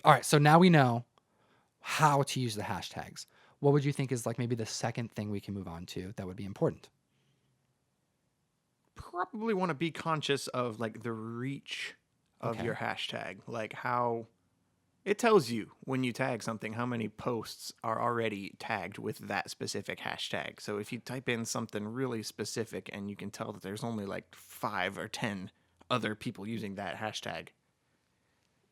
All right, so now we know how to use the hashtags. What would you think is like maybe the second thing we can move on to that would be important? Probably want to be conscious of like the reach of Okay. your hashtag, like how it tells you when you tag something how many posts are already tagged with that specific hashtag. So if you type in something really specific and you can tell that there's only like 5 or 10 other people using that hashtag,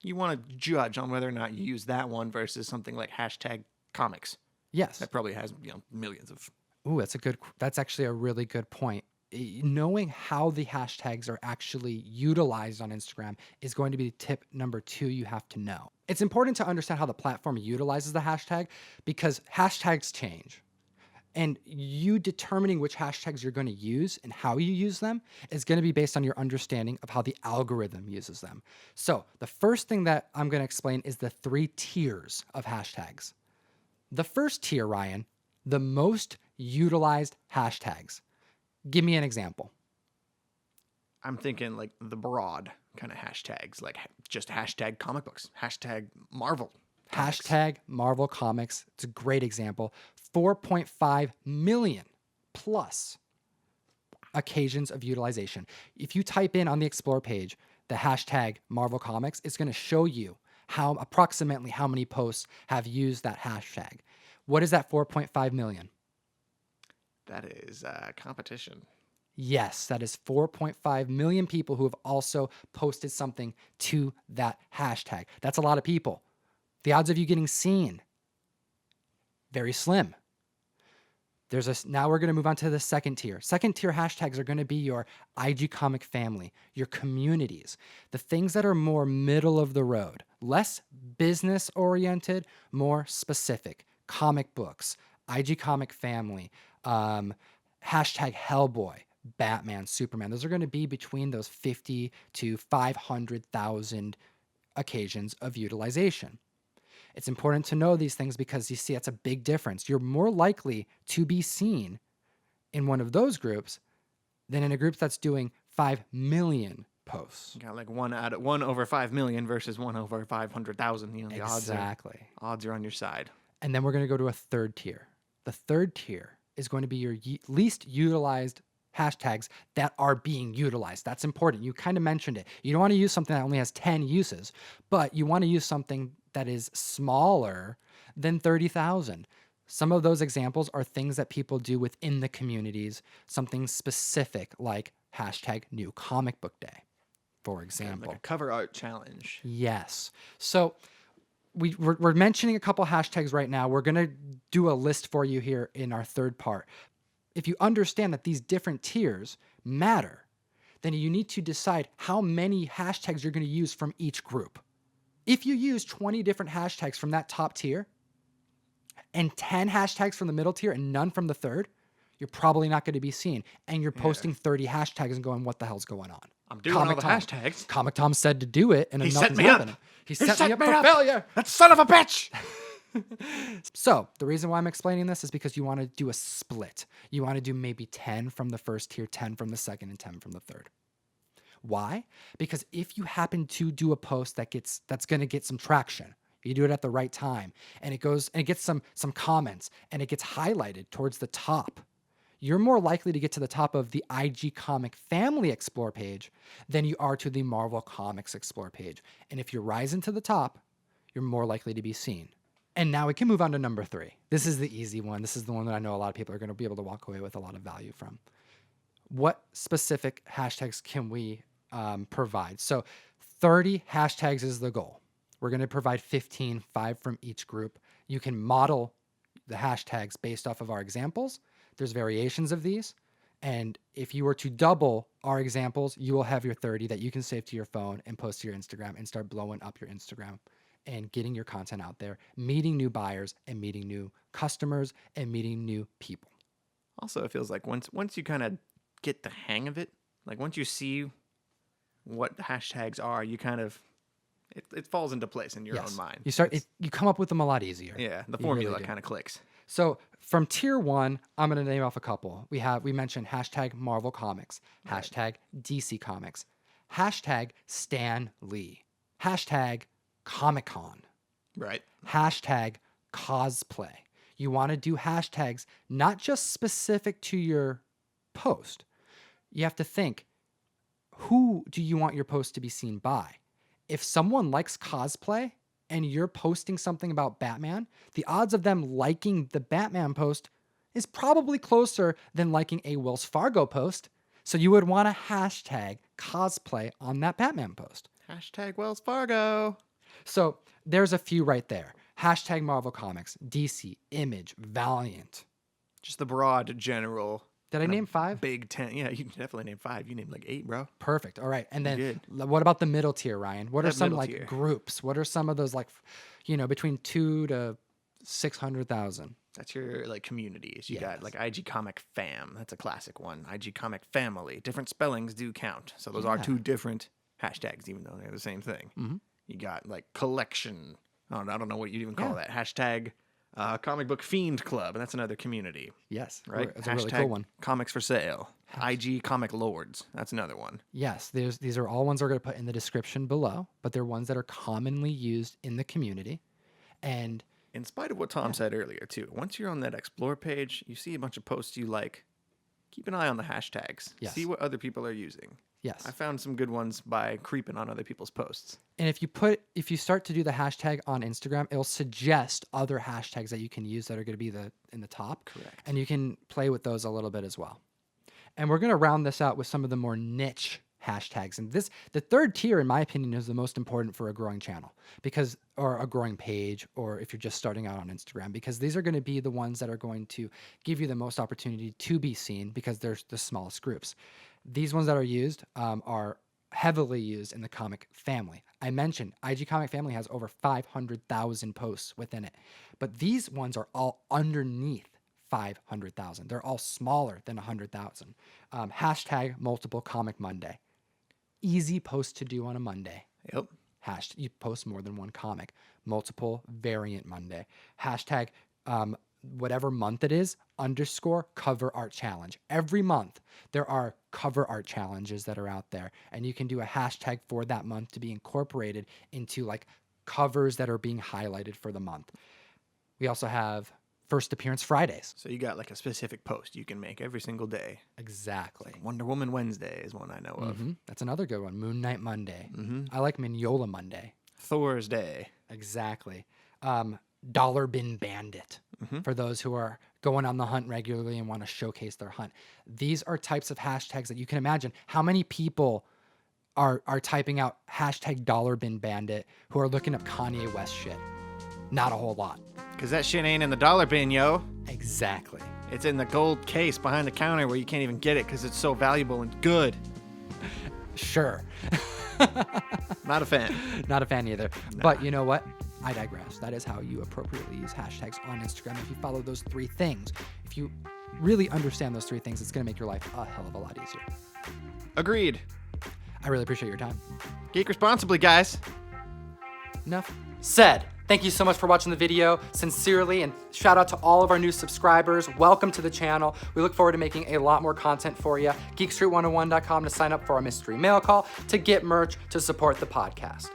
you want to judge on whether or not you use that one versus something like hashtag comics. Yes. That probably has, millions of. Ooh, that's actually a really good point. Knowing how the hashtags are actually utilized on Instagram is going to be tip number 2 you have to know. It's important to understand how the platform utilizes the hashtag because hashtags change. And you determining which hashtags you're going to use and how you use them is going to be based on your understanding of how the algorithm uses them. So the first thing that I'm going to explain is the 3 tiers of hashtags. The first tier, Ryan, the most utilized hashtags. Give me an example. I'm thinking like the broad kind of hashtags, like just hashtag comic books, hashtag Marvel. Comics. Hashtag Marvel Comics. It's a great example. 4.5 million plus occasions of utilization. If you type in on the Explore page the hashtag Marvel Comics, it's going to show you approximately how many posts have used that hashtag. What is that 4.5 million? That is competition. Yes, that is 4.5 million people who have also posted something to that hashtag. That's a lot of people. The odds of you getting seen, very slim. Now we're going to move on to the second tier. Second tier hashtags are going to be your IG comic family, your communities, the things that are more middle of the road, less business oriented, more specific. Comic books, IG comic family, hashtag Hellboy, Batman, Superman. Those are going to be between those 50 to 500,000 occasions of utilization. It's important to know these things because you see it's a big difference. You're more likely to be seen in one of those groups than in a group that's doing 5 million posts. Got like 1 over 5 million versus 1 over 500,000. The Exactly. odds are on your side. And then we're going to go to a third tier. The third tier is going to be your least utilized hashtags that are being utilized. That's important. You kind of mentioned it. You don't want to use something that only has 10 uses, but you want to use something that is smaller than 30,000. Some of those examples are things that people do within the communities, something specific like hashtag New Comic Book Day, for example. Like a cover art challenge. Yes. So we're mentioning a couple hashtags right now. We're going to do a list for you here in our third part. If you understand that these different tiers matter, then you need to decide how many hashtags you're going to use from each group. If you use 20 different hashtags from that top tier and 10 hashtags from the middle tier and none from the third, you're probably not going to be seen. And you're posting 30 hashtags and going, what the hell's going on? I'm doing all the hashtags. Comic Tom said to do it, and He nothing's set me up. happening. He set me up for failure. That son of a bitch! So the reason why I'm explaining this is because you want to do a split. You want to do maybe 10 from the first tier, 10 from the second, and 10 from the third. Why? Because if you happen to do a post that's going to get some traction, you do it at the right time, and it gets some comments, and it gets highlighted towards the top, you're more likely to get to the top of the IG Comic Family Explore page than you are to the Marvel Comics Explore page. And if you're rising to the top, you're more likely to be seen. And now we can move on to number 3. This is the easy one. This is the one that I know a lot of people are going to be able to walk away with a lot of value from. What specific hashtags can we provide? So 30 hashtags is the goal. We're going to provide 15, 5 from each group. You can model the hashtags based off of our examples. There's variations of these. And if you were to double our examples, you will have your 30 that you can save to your phone and post to your Instagram and start blowing up your Instagram and getting your content out there, meeting new buyers and meeting new customers and meeting new people. Also, it feels like once you kind of get the hang of it, like once you see what hashtags are, you kind of it falls into place in your own mind. You come up with them a lot easier. Yeah, the formula kind of clicks. So from tier 1, I'm going to name off a couple. We mentioned hashtag Marvel Comics, hashtag DC Comics, hashtag Stan Lee, hashtag Comic-Con, Right. Hashtag cosplay. You want to do hashtags not just specific to your post. You have to think, who do you want your post to be seen by? If someone likes cosplay and you're posting something about Batman, the odds of them liking the Batman post is probably closer than liking a Wells Fargo post. So you would want to hashtag cosplay on that Batman post. Hashtag Wells Fargo. So there's a few right there. Hashtag Marvel Comics, DC, Image, Valiant. Just the broad general. Did I name 5? Big 10. Yeah, you definitely named 5. You named like 8, bro. Perfect. All right. And then good. what about the middle tier, Ryan? What are That some middle like tier. groups? What are some of those like, you know, between 2 to 600,000? That's your like communities. You got Yes. like IG Comic Fam. That's a classic one. IG Comic Family. Different spellings do count. So those are Yeah. 2 different hashtags, even though they're the same thing. Mhm. You got like collection. I don't know what you'd even call Yeah. that. Hashtag Comic Book Fiend Club. And that's another community, Yes. right? It's a really cool one. Comics for Sale. IG Comic Lords. That's another one. Yes. These are all ones we're going to put in the description below, but they're ones that are commonly used in the community. And In spite of what Tom said earlier, too, once you're on that Explore page, you see a bunch of posts you like, keep an eye on the hashtags. Yes. See what other people are using. yes. I found some good ones by creeping on other people's posts. And if you start to do the hashtag on Instagram, it'll suggest other hashtags that you can use that are going to be in the top. Correct. And you can play with those a little bit as well. And we're going to round this out with some of the more niche hashtags. And the third tier, in my opinion, is the most important for a growing channel or a growing page, or if you're just starting out on Instagram, because these are going to be the ones that are going to give you the most opportunity to be seen because they're the smallest groups. These ones that are used are heavily used in the comic family. I mentioned IG Comic Family has over 500,000 posts within it, but these ones are all underneath 500,000. They're all smaller than 100,000. Hashtag multiple comic Monday. Easy post to do on a Monday. Yep. You post more than one comic. Multiple variant Monday. Hashtag whatever month it is, _ cover art challenge. Every month there are cover art challenges that are out there, and you can do a hashtag for that month to be incorporated into like covers that are being highlighted for the month. We also have first appearance Fridays. So you got like a specific post you can make every single day. Exactly. Wonder Woman Wednesday is one I know of. That's another good one. Moon Knight Monday. Mm-hmm. I like Mignola Monday. Thor's Day. Exactly. Dollar Bin Bandit, for those who are going on the hunt regularly and want to showcase their hunt. These are types of hashtags that you can imagine. How many people are typing out hashtag Dollar Bin Bandit who are looking up Kanye West shit? Not a whole lot. Because that shit ain't in the dollar bin, yo. Exactly. It's in the gold case behind the counter where you can't even get it because it's so valuable and good. Sure. Not a fan. Not a fan either. But you know what? I digress. That is how you appropriately use hashtags on Instagram. If you follow those 3 things, if you really understand those 3 things, it's going to make your life a hell of a lot easier. Agreed. I really appreciate your time. Geek responsibly, guys. Enough said. Thank you so much for watching the video, sincerely, and shout out to all of our new subscribers. Welcome to the channel. We look forward to making a lot more content for you. Geekstreet101.com to sign up for our mystery mail call, to get merch, to support the podcast.